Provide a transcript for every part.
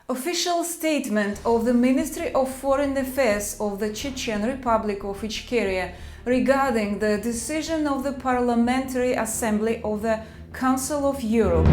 Official statement of the Ministry of Foreign Affairs of the Chechen Republic of Ichkeria regarding the decision of the Parliamentary Assembly of the Council of Europe.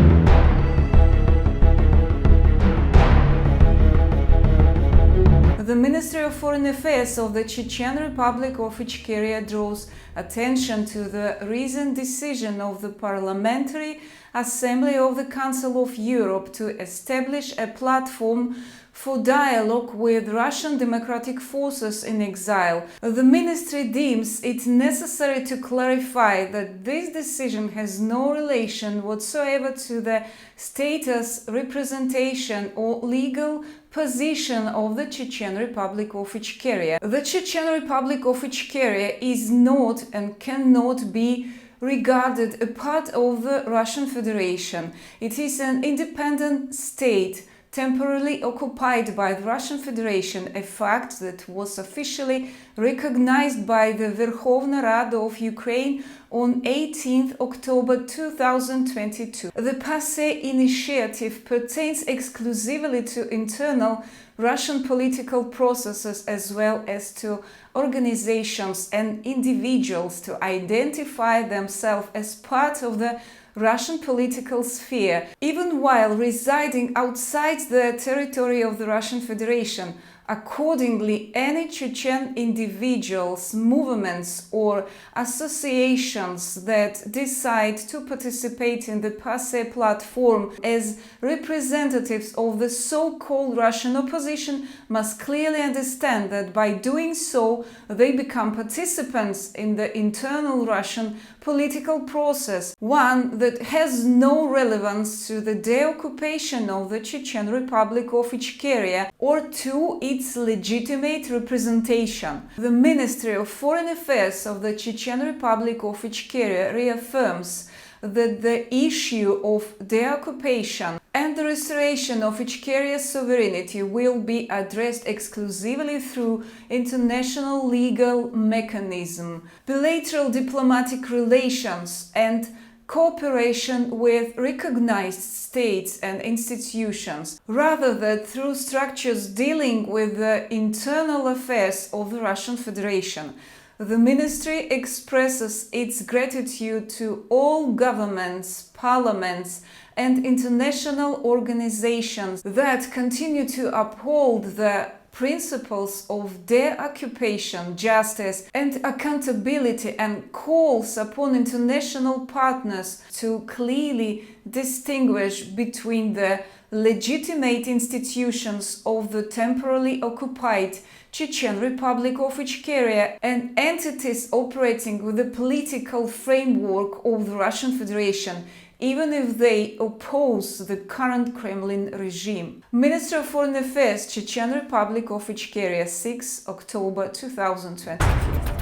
The Ministry of Foreign Affairs of the Chechen Republic of Ichkeria draws attention to the recent decision of the Parliamentary Assembly of the Council of Europe to establish a platform for dialogue with Russian democratic forces in exile. The ministry deems it necessary to clarify that this decision has no relation whatsoever to the status, representation or legal position of the Chechen Republic of Ichkeria. The Chechen Republic of Ichkeria is not and cannot be regarded a part of the Russian Federation. It is an independent state temporarily occupied by the Russian Federation, a fact that was officially recognized by the Verkhovna Rada of Ukraine on 18 October 2022. The PASE initiative pertains exclusively to internal Russian political processes as well as to organizations and individuals to identify themselves as part of the Russian political sphere, even while residing outside the territory of the Russian Federation. Accordingly, any Chechen individuals, movements or associations that decide to participate in the PASE platform as representatives of the so-called Russian opposition must clearly understand that by doing so they become participants in the internal Russian political process, one that has no relevance to the deoccupation of the Chechen Republic of Ichkeria or to its legitimate representation. The Ministry of Foreign Affairs of the Chechen Republic of Ichkeria reaffirms that the issue of deoccupation and the restoration of Ichkeria's sovereignty will be addressed exclusively through international legal mechanism, bilateral diplomatic relations and cooperation with recognized states and institutions, rather than through structures dealing with the internal affairs of the Russian Federation. The ministry expresses its gratitude to all governments, parliaments, and international organizations that continue to uphold the principles of deoccupation, justice, and accountability, and calls upon international partners to clearly distinguish between the legitimate institutions of the temporarily occupied Chechen Republic of Ichkeria and entities operating with the political framework of the Russian Federation, even if they oppose the current Kremlin regime. Minister of Foreign Affairs, Chechen Republic of Ichkeria, 6 October 2023.